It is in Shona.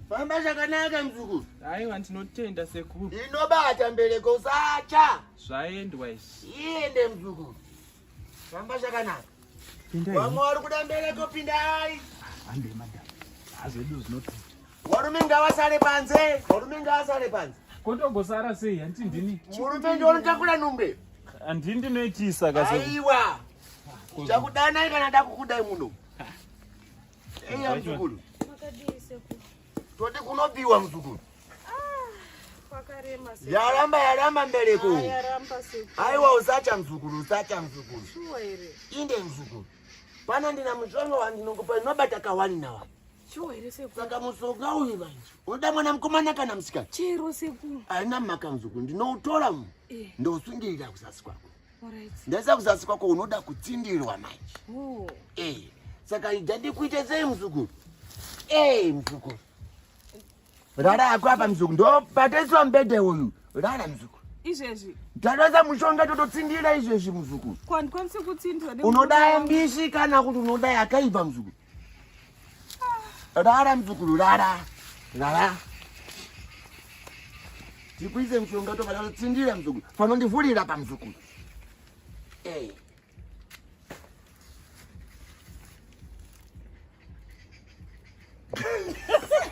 Famba zvakanaka mzukuru. Aiwa ndinotenda sekuru. Inobata mbereko usacha. Zvaendwa izvi. Iende mzukuru. Famba zvakanaka. Vamwe vari kuda mbereko pinda hai. Hambe madam. Hazvedu zvinoti. Varume ngavasare panze. Varume ngavasare panze. Kotogosara sei hanti ndini. Murume ndiye unotakura nhumbe. Handii ndinoitisa kase. Aiwa. Chakudanai kana ndakukudai muno. Eya mzukuru. Makadii sekuru. Toti kunobviwa mzukuru. Kwakarema sekuru. Yaramba mbereko. Yaramba sekuru. Aiwa usacha mzukuru, usacha mzukuru. Shuwa ere. Inde mzukuru. Pana ndina mushonga wandinokupa inobata kawani na wani. Shuwa ere sekuru. Saka mushonga uyu vanji. Unoda mwana mukomana kana musikana? Chero sekuru. Aina maka mzukuru ndinoutora mu. Ndosungirira kuzasi kwako. Alright. Ndasa kuzasi kwako unoda kutsindirwa manje. Oh. Saka idandi kuite sei mzukuru? Mzukuru. Rara yako hapa mzukuru. Ndo pateswa mbede uyu. Rara mzukuru. Izvezvi. Tatoza mushonga tototsindira izvezvi mzukuru. Kwandikwanise kutsindira. Unoda mbishi kana kuti unoda yakaipa mzukuru? Rara mzukuru, rara. Rara. Tikuise mushonga tofana totsindira mzukuru. Fano ndivhurira pa mzukuru.